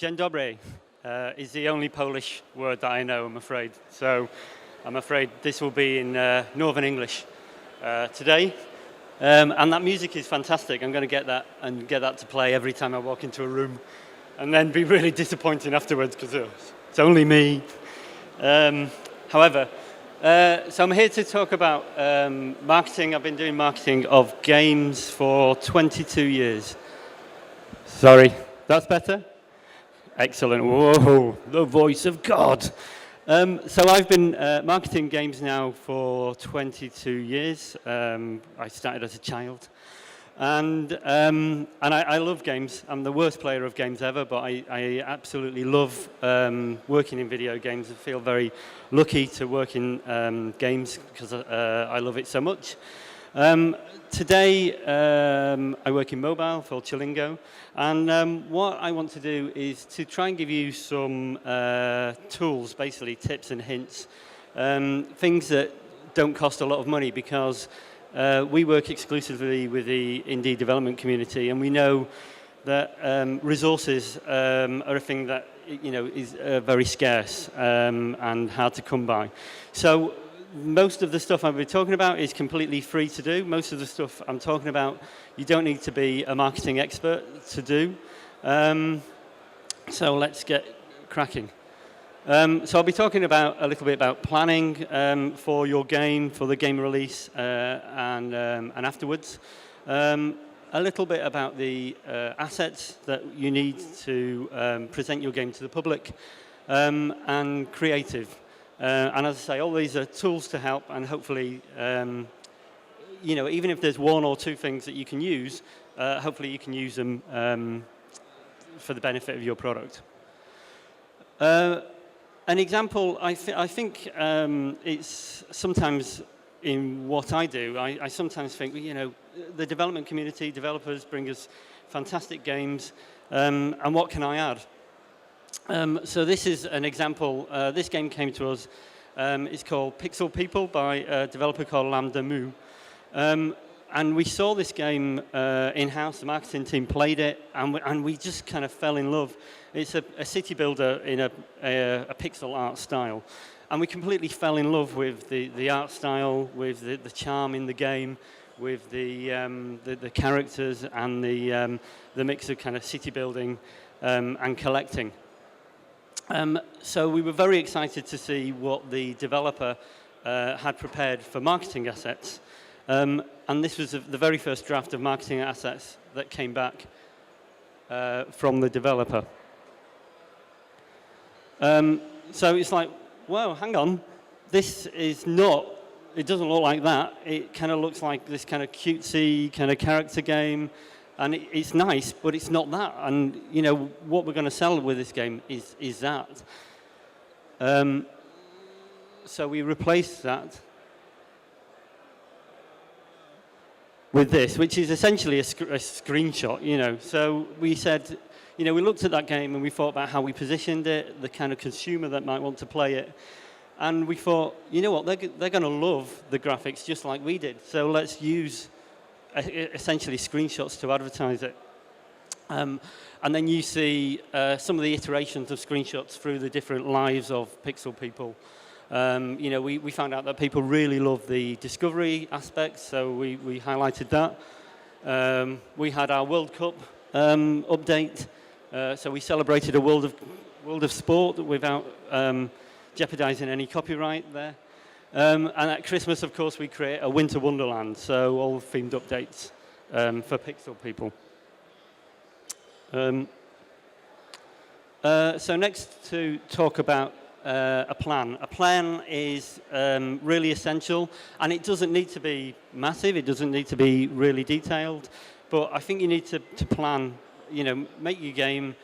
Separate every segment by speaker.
Speaker 1: Dzień dobry is the only Polish word that I know, I'm afraid. So I'm afraid this will be in Northern English today. And that music is fantastic. I'm going to get that to play every time I walk into a room, and then be really disappointing afterwards because it's only me. However, so I'm here to talk about marketing. I've been doing marketing of games for 22 years. Sorry, that's better? Excellent. Whoa, the voice of God. So I've been marketing games now for 22 years. I started as a child. And I love games. I'm the worst player of games ever, but I absolutely love working in video games. I feel very lucky to work in games because I love it so much. Today, I work in mobile for Chillingo, and what I want to do is to try and give you some tools, basically tips and hints, things that don't cost a lot of money, because we work exclusively with the indie development community, and we know that resources are a thing that is very scarce and hard to come by. So most of the stuff I'll be talking about is completely free to do. Most of the stuff I'm talking about, you don't need to be a marketing expert to do. So let's get cracking. So I'll be talking about a little bit about planning for your game, for the game release, and afterwards. A little bit about the assets that you need to present your game to the public, and creative. And as I say, all these are tools to help, and hopefully, even if there's one or two things that you can use, hopefully you can use them for the benefit of your product. An example, I think it's sometimes in what I do, I sometimes think, the development community, developers bring us fantastic games, and what can I add? So this is an example. This game came to us. It's called Pixel People by a developer called Lambda Moo. And we saw this game in-house. The marketing team played it, and we just kind of fell in love. It's a city builder in a pixel art style. And we completely fell in love with the art style, with the charm in the game, with the characters, and the mix of kind of city building and collecting. So we were very excited to see what the developer had prepared for marketing assets. And this was the very first draft of marketing assets that came back from the developer. So it's like, whoa, hang on. This is not, it doesn't look like that. It kind of looks like this kind of cutesy kind of character game. And it's nice, but it's not that. And, what we're going to sell with this game is that. So we replaced that with this, which is essentially a screenshot, So we said, we looked at that game and we thought about how we positioned it, the kind of consumer that might want to play it. And we thought, they're going to love the graphics just like we did. So let's use essentially screenshots to advertise it. And then you see some of the iterations of screenshots through the different lives of Pixel People. We found out that people really love the discovery aspects, so we highlighted that. We had our World Cup update, so we celebrated a world of sport without jeopardizing any copyright there. And at Christmas, of course, we create a Winter Wonderland, so all themed updates for Pixel People. So next to talk about a plan. A plan is really essential, and it doesn't need to be massive, it doesn't need to be really detailed, but I think you need to plan, make your game,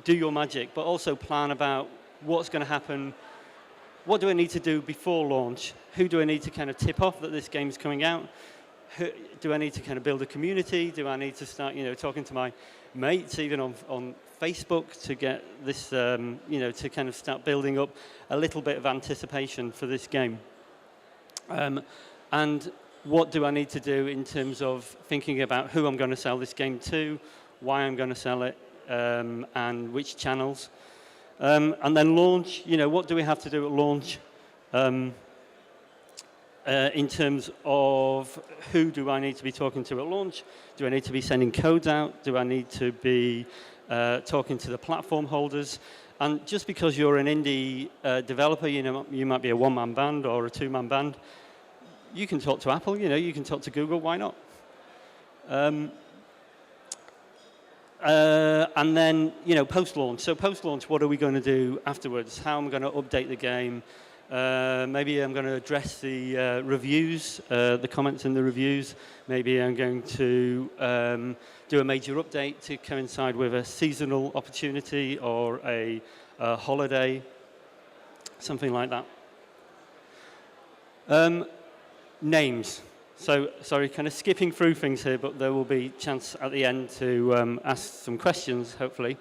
Speaker 1: do your magic, but also plan about what's going to happen. What do I need to do before launch? Who do I need to kind of tip off that this game's coming out? Do I need to kind of build a community? Do I need to start, talking to my mates, even on Facebook, to get this, to kind of start building up a little bit of anticipation for this game? And what do I need to do in terms of thinking about who I'm going to sell this game to, why I'm going to sell it, and which channels. And then launch, what do we have to do at launch in terms of who do I need to be talking to at launch? Do I need to be sending codes out? Do I need to be talking to the platform holders? And just because you're an indie developer, you might be a one-man band or a two-man band, you can talk to Apple, you can talk to Google, why not? And then, post-launch. So post-launch, what are we going to do afterwards? How am I going to update the game? Maybe I'm going to address the reviews, the comments in the reviews. Maybe I'm going to do a major update to coincide with a seasonal opportunity or a holiday, something like that. Names. So, sorry, kind of skipping through things here, but there will be chance at the end to ask some questions, hopefully.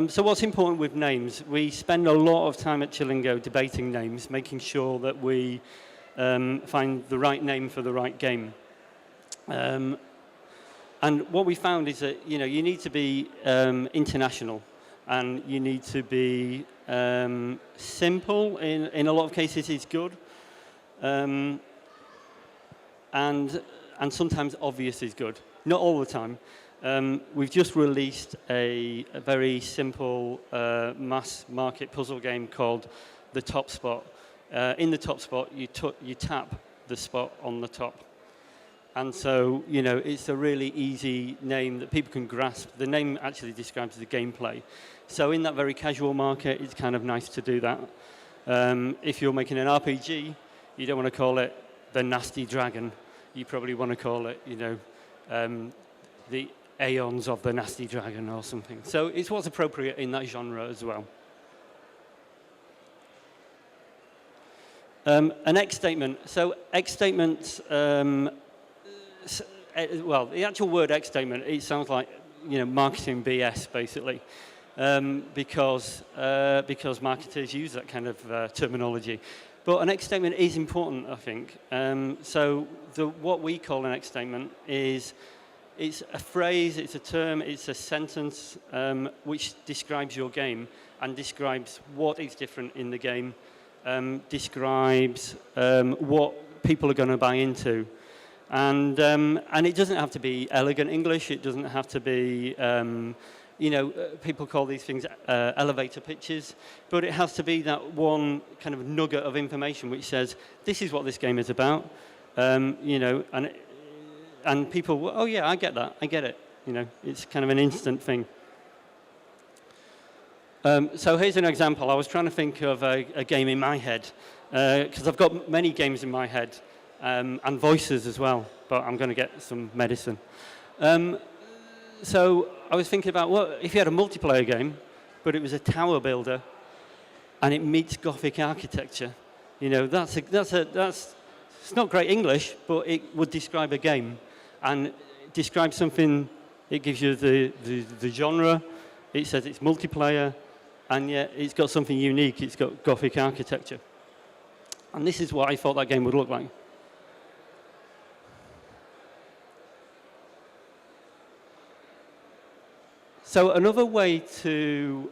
Speaker 1: So what's important with names? We spend a lot of time at Chillingo debating names, making sure that we find the right name for the right game. And what we found is that, you need to be international, and you need to be simple. In a lot of cases, is good. And sometimes obvious is good. Not all the time. We've just released a very simple mass market puzzle game called The Top Spot. In the top spot, you tap the spot on the top. And so, it's a really easy name that people can grasp. The name actually describes the gameplay. So in that very casual market, it's kind of nice to do that. If you're making an RPG, you don't want to call it The Nasty Dragon. You probably want to call it, the Aeons of the Nasty Dragon or something. So it's what's appropriate in that genre as well. An X statement. So X statements, well, the actual word X statement, it sounds like, marketing BS, basically. Because marketers use that kind of terminology. But an X statement is important, I think. So what we call an X statement is it's a phrase, it's a term, it's a sentence which describes your game and describes what is different in the game, describes what people are going to buy into. And it doesn't have to be elegant English, it doesn't have to be people call these things elevator pitches, but it has to be that one kind of nugget of information which says, this is what this game is about, and people, oh yeah, I get that, I get it. It's kind of an instant thing. So here's an example. I was trying to think of a game in my head, because I've got many games in my head, and voices as well, but I'm going to get some medicine. So I was thinking about, what if you had a multiplayer game, but it was a tower builder, and it meets Gothic architecture? It's not great English, but it would describe a game, and describe something. It gives you the genre. It says it's multiplayer, and yet it's got something unique. It's got Gothic architecture, and this is what I thought that game would look like. So another way to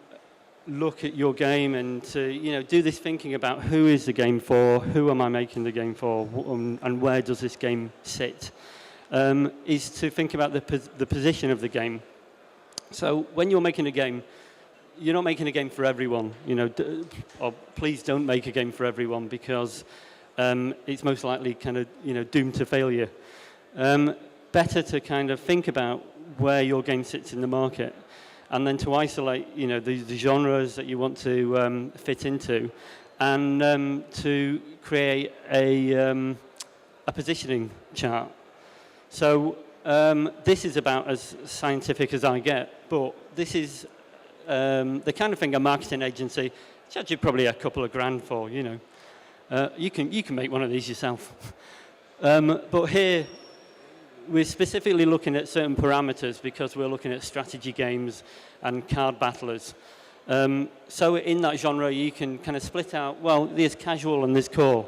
Speaker 1: look at your game and to do this thinking about who is the game for, who am I making the game for, and where does this game sit, is to think about the position of the game. So when you're making a game, you're not making a game for everyone. Or please don't make a game for everyone, because it's most likely kind of doomed to failure. Better to kind of think about where your game sits in the market, and then to isolate, the genres that you want to fit into, and to create a positioning chart. So this is about as scientific as I get, but this is the kind of thing a marketing agency charges probably a couple of grand for. You can make one of these yourself. But here, we're specifically looking at certain parameters because we're looking at strategy games and card battlers. So in that genre, you can kind of split out, well, there's casual and there's core,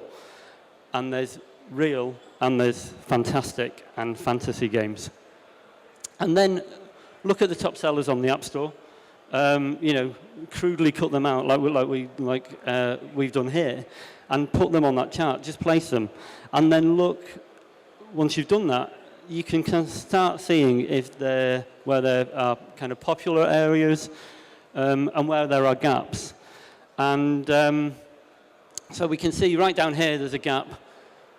Speaker 1: and there's real, and there's fantastic and fantasy games. And then look at the top sellers on the App Store. crudely cut them out we've done here, and put them on that chart. Just place them, and then look. Once you've done that, you can kind of start seeing where there are kind of popular areas and where there are gaps. And so we can see right down here there's a gap.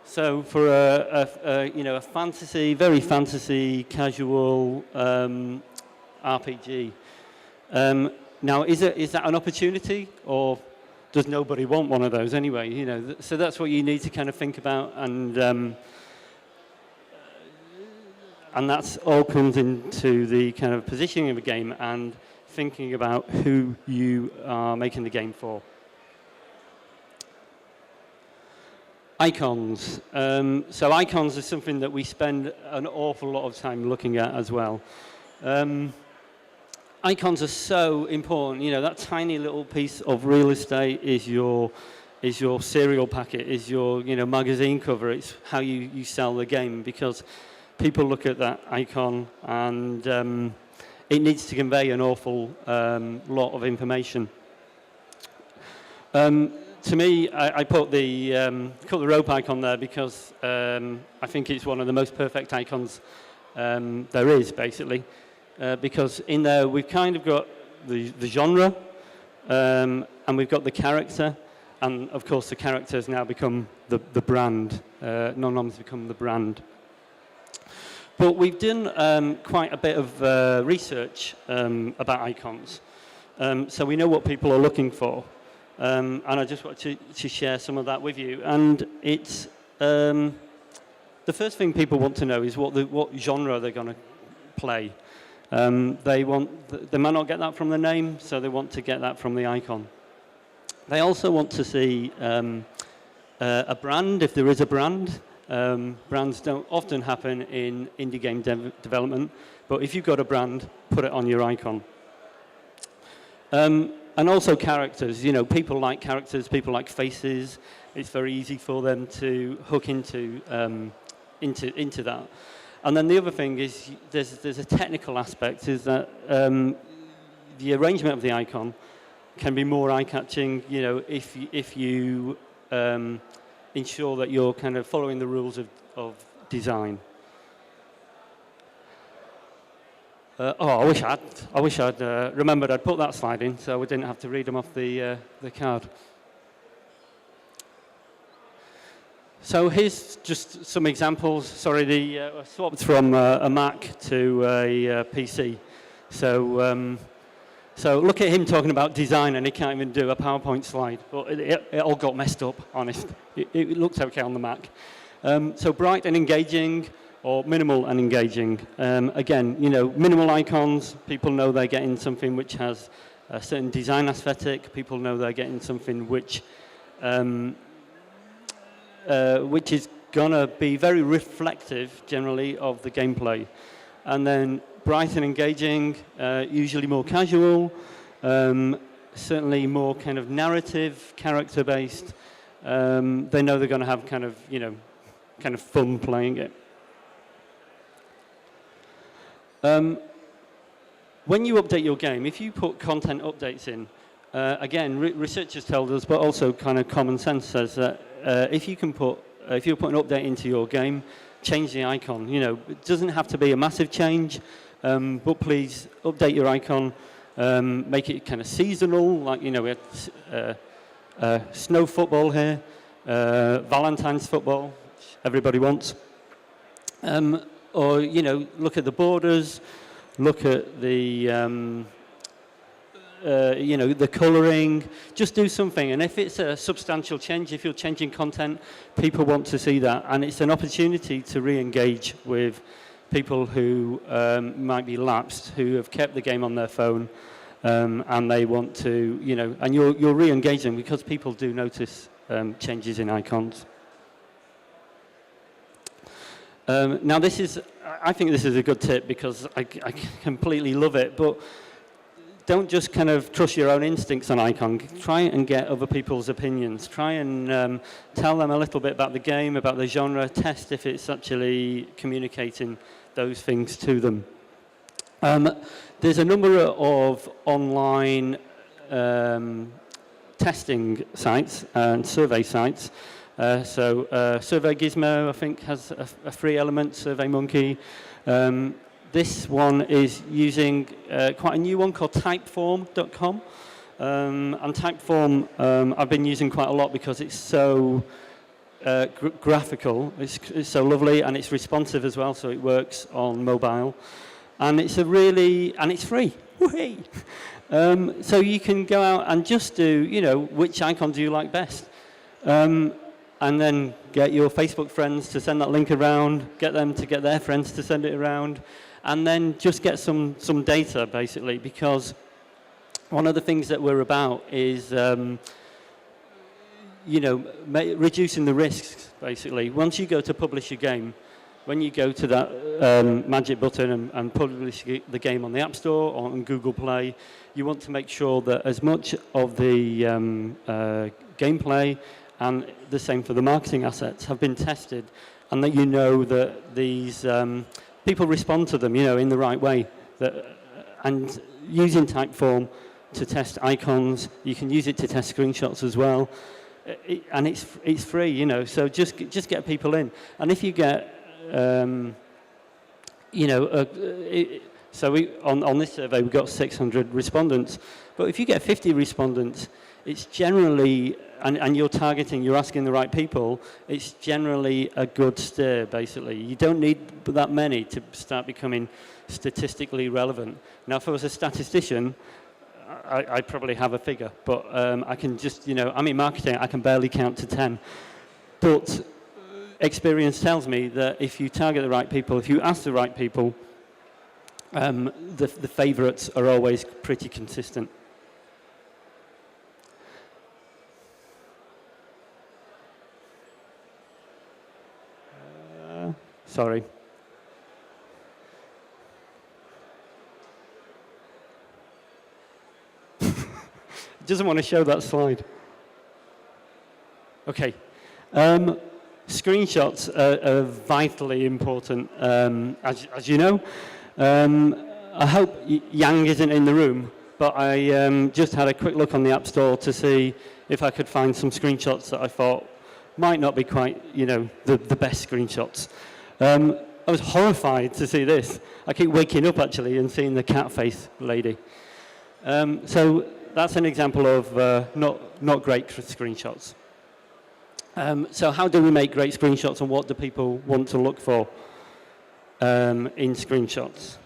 Speaker 1: So for a fantasy, very fantasy, casual RPG. Now, is that an opportunity, or does nobody want one of those anyway? So that's what you need to kind of think about, and that's all comes into the kind of positioning of a game and thinking about who you are making the game for. Icons. So icons are something that we spend an awful lot of time looking at as well. Icons are so important. That tiny little piece of real estate is your cereal packet, is your magazine cover. It's how you sell the game, because people look at that icon and it needs to convey an awful lot of information. To me, I put the cut the rope icon there because I think it's one of the most perfect icons there is, basically. Because in there we've kind of got the genre, and we've got the character, and of course the character has now become the brand. Non-noms become the brand. But we've done quite a bit of research about icons, so we know what people are looking for, and I just want to share some of that with you. And it's the first thing people want to know is what genre they're going to play. They might not get that from the name, so they want to get that from the icon. They also want to see a brand, if there is a brand. Brands don't often happen in indie game development, but if you've got a brand, put it on your icon. And also characters. People like characters, people like faces. It's very easy for them to hook into that. And then the other thing is there's a technical aspect, is that the arrangement of the icon can be more eye-catching, if you ensure that you're kind of following the rules of design. I wish I'd remembered I'd put that slide in, so we didn't have to read them off the card. So here's just some examples. Sorry, I swapped from a Mac to a PC. So look at him talking about design, and he can't even do a PowerPoint slide. But it all got messed up, honest. It looked okay on the Mac. So bright and engaging, or minimal and engaging. Again, minimal icons, people know they're getting something which has a certain design aesthetic. People know they're getting something which is going to be very reflective, generally, of the gameplay. And then bright and engaging, usually more casual, certainly more kind of narrative, character-based. They know they're going to have kind of fun playing it. When you update your game, if you put content updates in, again, researchers tell us, but also kind of common sense says that if you put an update into your game, change the icon. It doesn't have to be a massive change, but please update your icon, make it kind of seasonal, like we had snow football here, Valentine's football, which everybody wants, or look at the borders, look at the the colouring, just do something. And if it's a substantial change, if you're changing content, people want to see that. And it's an opportunity to re-engage with people who might be lapsed, who have kept the game on their phone, and they want to, and you're re-engaging because people do notice changes in icons. Now I think this is a good tip because I completely love it, but don't just kind of trust your own instincts on icon. Try and get other people's opinions. Try and tell them a little bit about the game, about the genre. Test if it's actually communicating those things to them. There's a number of online testing sites and survey sites. Survey Gizmo, I think, has a free element, SurveyMonkey. This one is using quite a new one called typeform.com. And Typeform I've been using quite a lot because it's so graphical, it's so lovely, and it's responsive as well, so it works on mobile. And it's and it's free. So you can go out and just do, which icon do you like best? And then get your Facebook friends to send that link around, get them to get their friends to send it around, and then just get some data, basically, because one of the things that we're about is, reducing the risks, basically. Once you go to publish a game, when you go to that magic button and publish the game on the App Store or on Google Play, you want to make sure that as much of the gameplay and the same for the marketing assets have been tested, and that you know that these people respond to them, in the right way. And using Typeform to test icons, you can use it to test screenshots as well, and it's free, So just get people in, and if you get on this survey we got 600 respondents, but if you get 50 respondents, it's generally, and you're asking the right people, it's generally a good steer, basically. You don't need that many to start becoming statistically relevant. Now, if I was a statistician, I probably have a figure, but I can just, I'm in marketing, I can barely count to 10. But experience tells me that if you target the right people, if you ask the right people, the favourites are always pretty consistent. Sorry. Doesn't want to show that slide. Okay. Screenshots are vitally important, as you know. I hope Yang isn't in the room, but I just had a quick look on the App Store to see if I could find some screenshots that I thought might not be quite, the best screenshots. I was horrified to see this. I keep waking up, actually, and seeing the cat face lady. So that's an example of not great screenshots. So how do we make great screenshots, and what do people want to look for in screenshots?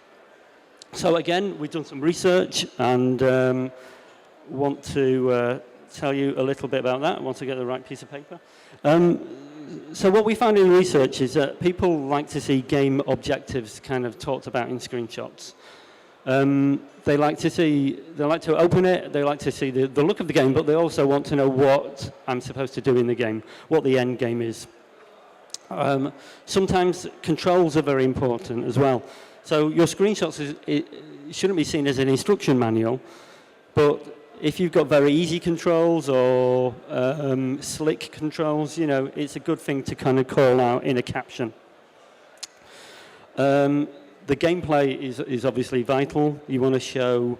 Speaker 1: So again, we've done some research and want to tell you a little bit about that once I get the right piece of paper. So what we found in research is that people like to see game objectives kind of talked about in screenshots. They like to open it, they like to see the look of the game, but they also want to know what I'm supposed to do in the game, what the end game is. Sometimes controls are very important as well. So your screenshots it shouldn't be seen as an instruction manual, but if you've got very easy controls or slick controls, it's a good thing to kind of call out in a caption. The gameplay is obviously vital. You want to show,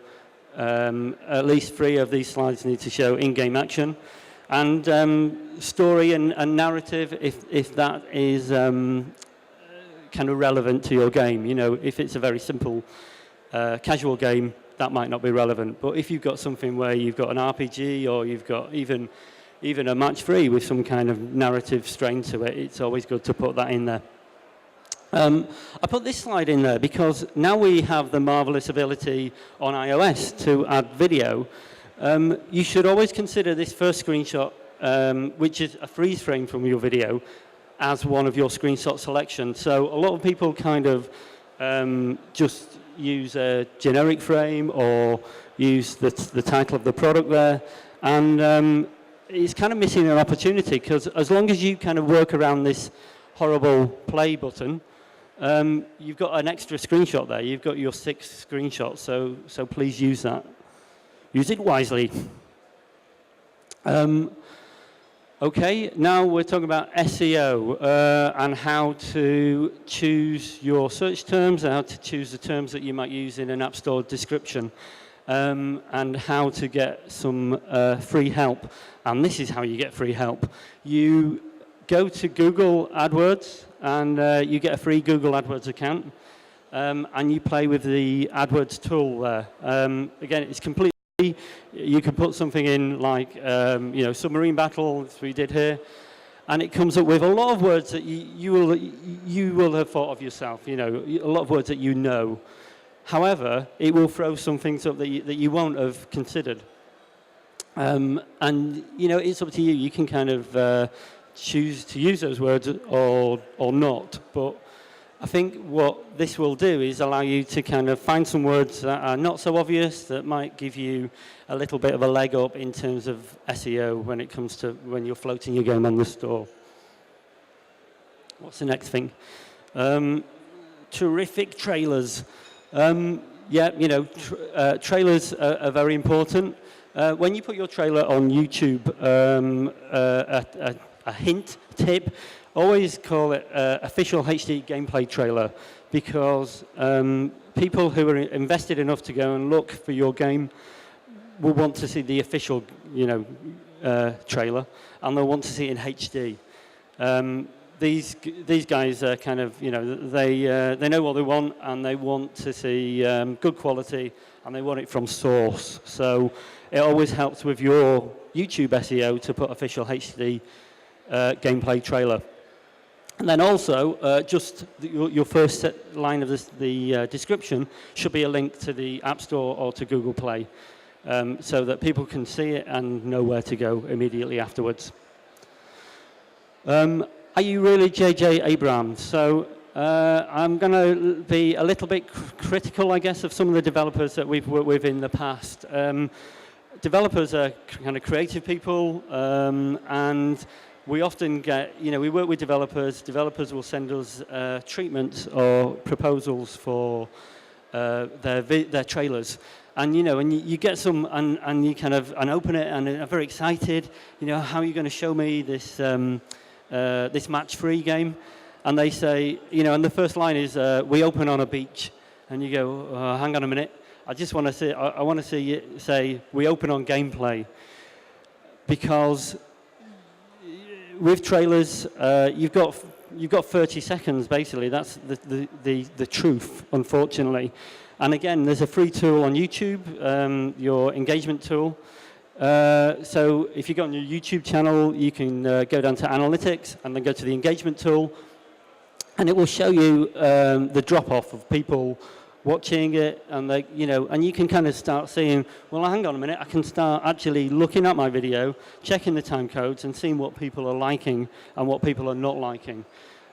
Speaker 1: at least 3 of these slides need to show in-game action. And story and narrative, if that is kind of relevant to your game. If it's a very simple casual game, that might not be relevant. But if you've got something where you've got an RPG, or you've got even a match 3 with some kind of narrative strain to it, it's always good to put that in there. I put this slide in there because now we have the marvelous ability on iOS to add video. You should always consider this first screenshot, which is a freeze frame from your video, as one of your screenshot selections. So a lot of people kind of just use a generic frame or use the title of the product there, and it's kind of missing an opportunity, because as long as you kind of work around this horrible play button, you've got an extra screenshot there. You've got your 6 screenshots, so please use that. Use it wisely. Okay, now we're talking about SEO and how to choose your search terms and how to choose the terms that you might use in an App Store description and how to get some free help. And this is how you get free help. You go to Google AdWords and you get a free Google AdWords account and you play with the AdWords tool there. Again, it's completely. You can put something in like, submarine battle, as we did here, and it comes up with a lot of words that you will have thought of yourself, a lot of words that you know. However, it will throw some things up that you won't have considered. And, it's up to you. You can kind of choose to use those words or not. But I think what this will do is allow you to kind of find some words that are not so obvious, that might give you a little bit of a leg up in terms of SEO when it comes to when you're floating your game on the store. What's the next thing? Terrific trailers. Trailers are very important. When you put your trailer on YouTube, a hint, tip, always call it official HD gameplay trailer, because people who are invested enough to go and look for your game will want to see the official, trailer, and they'll want to see it in HD. These guys are kind of, they know what they want, and they want to see good quality, and they want it from source. So it always helps with your YouTube SEO to put official HD gameplay trailer. And then also, just your first line of the description should be a link to the App Store or to Google Play, so that people can see it and know where to go immediately afterwards. Are you really J.J. Abrams? So I'm going to be a little bit critical, I guess, of some of the developers that we've worked with in the past. Developers are kind of creative people, and we often get, we work with developers. Developers will send us treatments or proposals for their trailers. And, and you get some, and you kind of open it and are very excited. How are you going to show me this this match-free game? And they say, and the first line is, we open on a beach. And you go, hang on a minute. I just want to see, I want to see you say, we open on gameplay. Because with trailers, you've got 30 seconds, basically. That's the truth, unfortunately. And again, there's a free tool on YouTube, your engagement tool. So if you go on your YouTube channel, you can go down to analytics and then go to the engagement tool, and it will show you the drop-off of people watching it, and and you can kind of start seeing, well, hang on a minute, I can start actually looking at my video, checking the time codes, and seeing what people are liking and what people are not liking.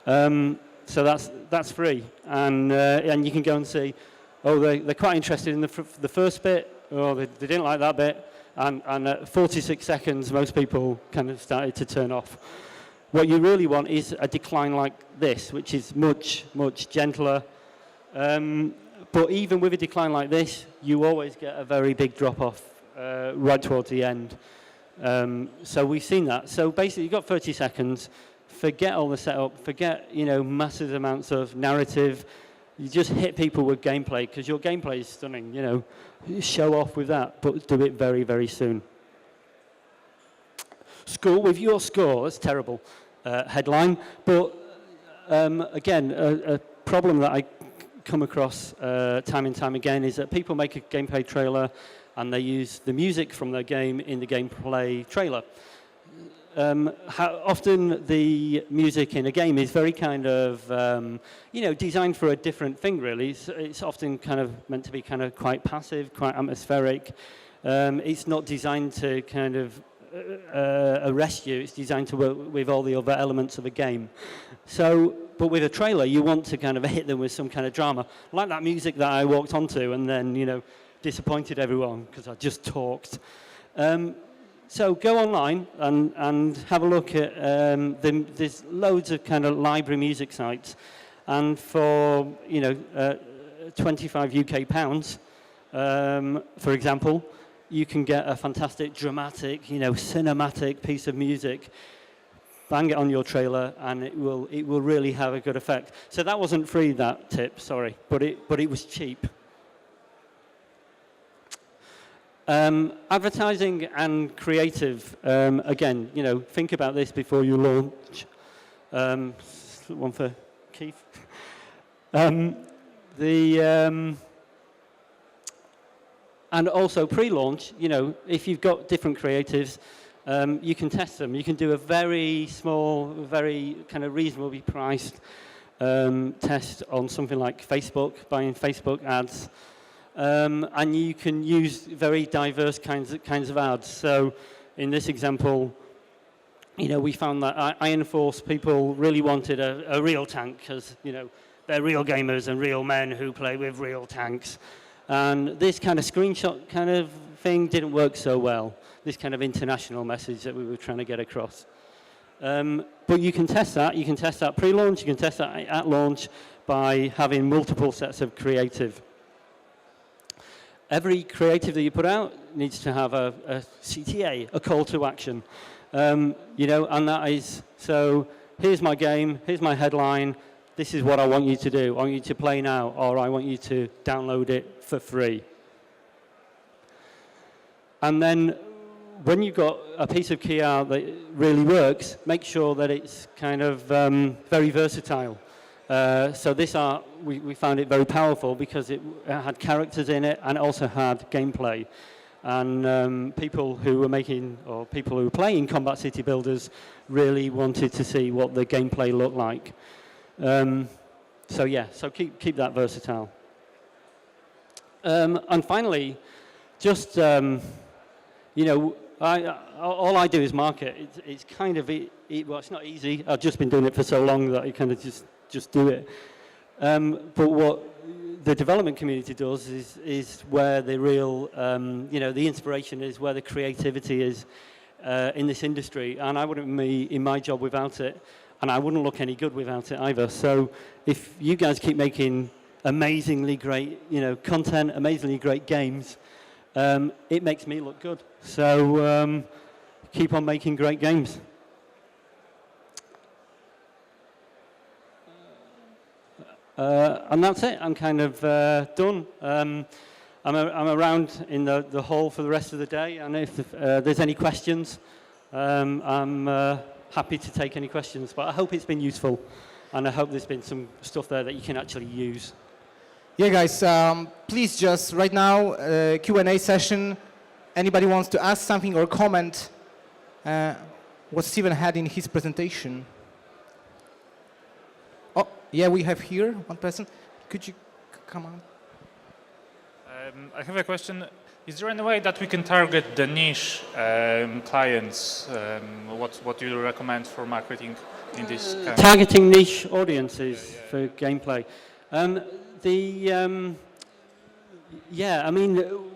Speaker 1: So that's free, and you can go and see, oh, they're quite interested in the first bit, or they didn't like that bit, and at 46 seconds, most people kind of started to turn off. What you really want is a decline like this, which is much, much gentler. But even with a decline like this, you always get a very big drop-off right towards the end. So we've seen that. So basically, you've got 30 seconds. Forget all the setup. Forget, massive amounts of narrative. You just hit people with gameplay, because your gameplay is stunning. Show off with that, but do it very, very soon. Score with your score. That's terrible headline. But again, a problem that I come across time and time again is that people make a gameplay trailer and they use the music from their game in the gameplay trailer. How often the music in a game is very kind of, designed for a different thing, really. It's often kind of meant to be kind of quite passive, quite atmospheric. It's not designed to kind of arrest you. It's designed to work with all the other elements of a game. So, but with a trailer, you want to kind of hit them with some kind of drama, like that music that I walked onto and then, disappointed everyone because I just talked. So go online and have a look at, there's loads of kind of library music sites, and for, 25 UK pounds, for example, you can get a fantastic, dramatic, cinematic piece of music bang it on your trailer, and it will really have a good effect. So that wasn't free, that tip, sorry, but it was cheap. Advertising and creative, again, think about this before you launch. One for Keith. And also pre-launch, if you've got different creatives, you can test them. You can do a very small, very kind of reasonably priced test on something like Facebook, buying Facebook ads. And you can use very diverse kinds of ads. So in this example, we found that Iron Force people really wanted a real tank because, they're real gamers and real men who play with real tanks. And this kind of screenshot kind of thing didn't work so well, this kind of international message that we were trying to get across. But you can test that. You can test that pre-launch. You can test that at launch by having multiple sets of creative. Every creative that you put out needs to have a CTA, a call to action. And that is, so here's my game, here's my headline, this is what I want you to do. I want you to play now, or I want you to download it for free. And then when you've got a piece of key art that really works, make sure that it's kind of very versatile. So this art, we found it very powerful because it had characters in it and also had gameplay. And people who were playing Combat City Builders really wanted to see what the gameplay looked like. So keep that versatile. And finally, just, all I do is market. It's kind of, well, it's not easy. I've just been doing it for so long that I kind of just do it. But what the development community does is where the real, the inspiration is, where the creativity is in this industry. And I wouldn't be in my job without it, and I wouldn't look any good without it either. So if you guys keep making amazingly great, content, amazingly great games, it makes me look good. So keep on making great games. And that's it. I'm kind of done. I'm around in the hall for the rest of the day, and if there's any questions, I'm happy to take any questions. But I hope it's been useful, and I hope there's been some stuff there that you can actually use.
Speaker 2: Yeah, guys, please just right now, Q&A session. Anybody wants to ask something or comment what Steven had in his presentation? Oh, yeah, we have here one person. Could you come on?
Speaker 3: I have a question. Is there any way that we can target the niche clients? What do you recommend for marketing in this kind
Speaker 1: targeting niche audiences for gameplay?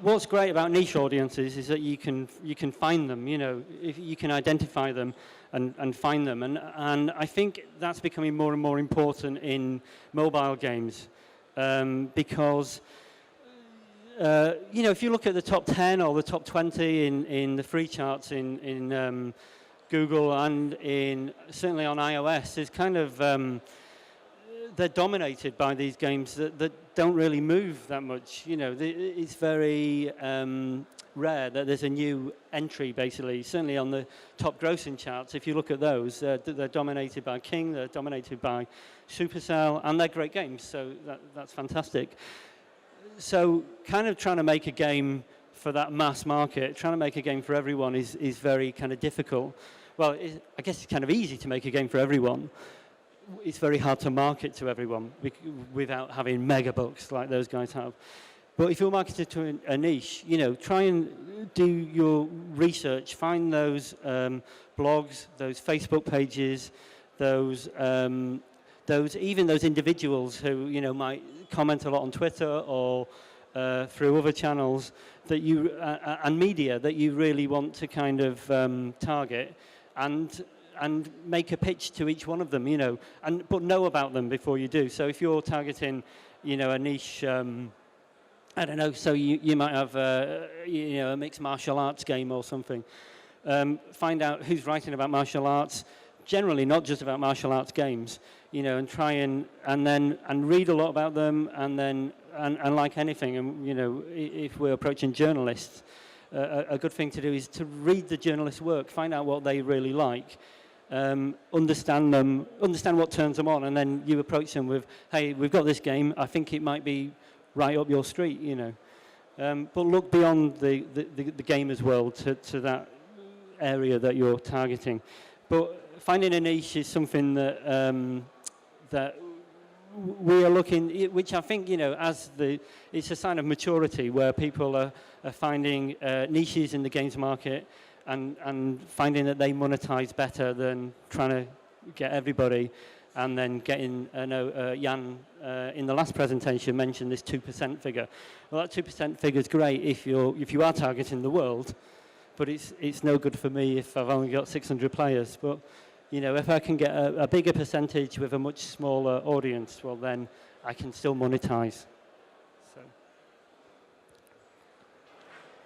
Speaker 1: What's great about niche audiences is that you can find them. If you can identify them and find them, and I think that's becoming more and more important in mobile games because. If you look at the top 10 or the top 20 in the free charts in Google and certainly on iOS, is kind of they're dominated by these games that don't really move that much. It's very rare that there's a new entry, basically. Certainly on the top grossing charts, if you look at those, they're dominated by King, they're dominated by Supercell, and they're great games. So that's fantastic. So kind of trying to make a game for that mass market, trying to make a game for everyone is very kind of difficult. Well, I guess it's kind of easy to make a game for everyone. It's very hard to market to everyone without having mega books like those guys have. But if you're marketed to a niche, try and do your research, find those blogs, those Facebook pages, those individuals who might comment a lot on Twitter or through other channels that you and media that you really want to kind of target and make a pitch to each one of them, but know about them before you do. So if you're targeting, a niche, I don't know, so you might have a mixed martial arts game or something. Find out who's writing about martial arts. generally not just about martial arts games, you know, and try and read a lot about them, and like anything, and you know, if we're approaching journalists, a good thing to do is to read the journalist's work, find out what they really like, understand them, understand what turns them on, and then you approach them with, hey, we've got this game, I think it might be right up your street, you know. But look beyond the gamer's world to that area that you're targeting. But finding a niche is something that we are looking, which I think, you know, it's a sign of maturity where people are finding niches in the games market and finding that they monetize better than trying to get everybody. And then getting, I know Jan in the last presentation mentioned this 2% figure. Well, that 2% figure is great if you are targeting the world, but it's no good for me if I've only got 600 players. But you know, if I can get a bigger percentage with a much smaller audience, well, then I can still monetize. So.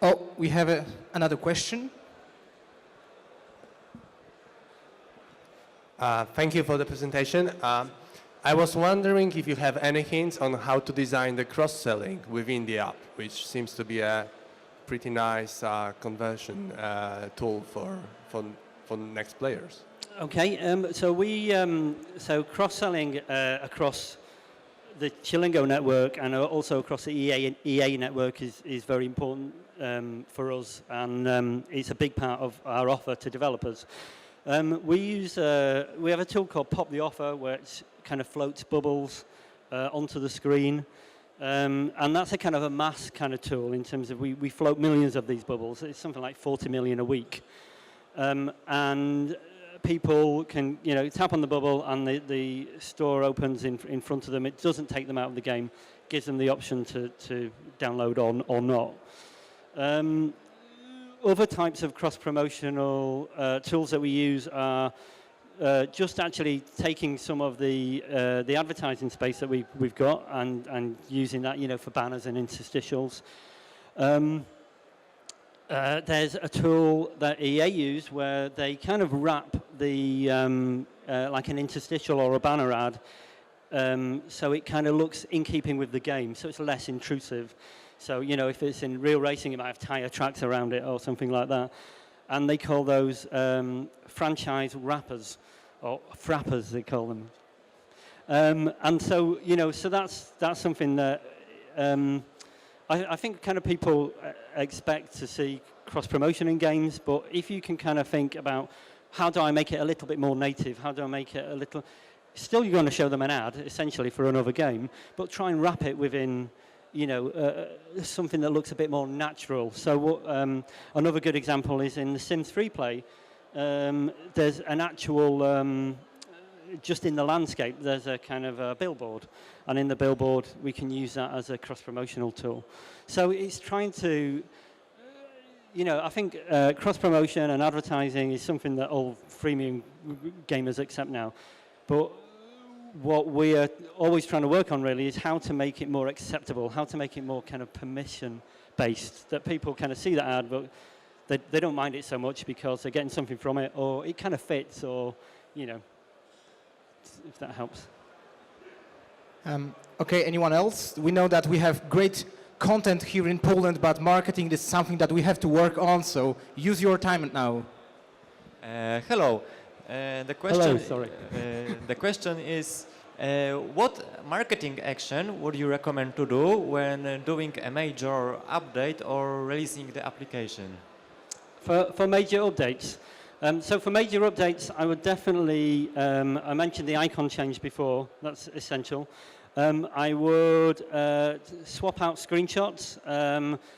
Speaker 2: Oh, we have another question.
Speaker 4: Thank you for the presentation. I was wondering if you have any hints on how to design the cross-selling within the app, which seems to be a pretty nice conversion tool for next players.
Speaker 1: Okay, so cross-selling across the Chillingo network and also across the EA network is very important for us, and it's a big part of our offer to developers. We have a tool called Pop the Offer, which kind of floats bubbles onto the screen, and that's a kind of a mass kind of tool in terms of we float millions of these bubbles. It's something like 40 million a week, and people can, you know, tap on the bubble and the store opens in front of them. It doesn't take them out of the game, gives them the option to download or not. Other types of cross-promotional tools that we use are just actually taking some of the advertising space that we've got and using that, you know, for banners and interstitials. There's a tool that EA use where they kind of wrap the like an interstitial or a banner ad, so it kind of looks in keeping with the game, so it's less intrusive. So, you know, if it's in real racing, it might have tire tracks around it or something like that. And they call those franchise wrappers, or frappers, they call them. And so, you know, so that's something that I think kind of people expect to see cross-promotion in games, but if you can kind of think about how do I make it a little bit more native, how do I make it a little... Still, you're going to show them an ad, essentially, for another game, but try and wrap it within... you know, something that looks a bit more natural. So another good example is in the Sims 3 play. There's an actual, just in the landscape, there's a kind of a billboard. And in the billboard, we can use that as a cross-promotional tool. So it's trying to, you know, I think cross-promotion and advertising is something that all freemium gamers accept now. But what we are always trying to work on really is how to make it more acceptable, how to make it more kind of permission-based, that people kind of see the ad, but they don't mind it so much because they're getting something from it, or it kind of fits, or, you know, if that helps.
Speaker 2: Okay, anyone else? We know that we have great content here in Poland, but marketing is something that we have to work on, so use your time now.
Speaker 5: Hello. The question,
Speaker 1: Hello, sorry.
Speaker 5: The question is, what marketing action would you recommend to do when doing a major update or releasing the application?
Speaker 1: For major updates. So for major updates, I would definitely, I mentioned the icon change before, that's essential. I would swap out screenshots,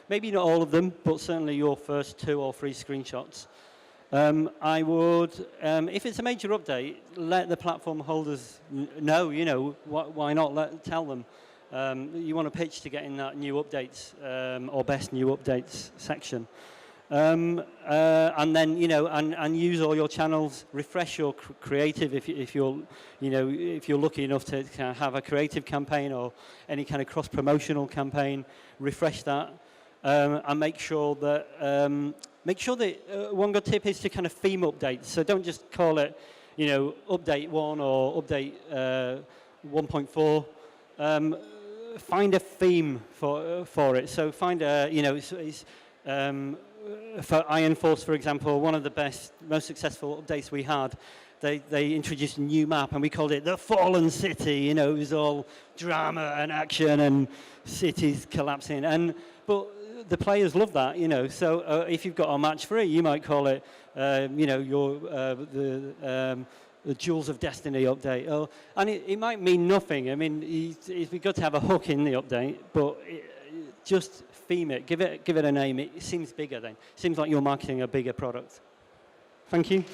Speaker 1: maybe not all of them, but certainly your first 2 or 3 screenshots. I would, if it's a major update, let the platform holders know, you know, why not tell them. You want to pitch to get in that new updates or best new updates section. And then, you know, and use all your channels, refresh your creative if you're, you know, if you're lucky enough to kind of have a creative campaign or any kind of cross-promotional campaign, refresh that and make sure that one good tip is to kind of theme updates. So don't just call it you know, update 1 or update 1.4. Find a theme for it. So find a, you know, for Iron Force, for example, one of the most successful updates we had, they introduced a new map and we called it the Fallen City. You know, it was all drama and action and cities collapsing. But the players love that, you know. So if you've got a match 3, you might call it, you know, the Jewels of Destiny update. And it might mean nothing. I mean, it'd be good to have a hook in the update, but just theme it, give it a name. It seems bigger then. It seems like you're marketing a bigger product. Thank you.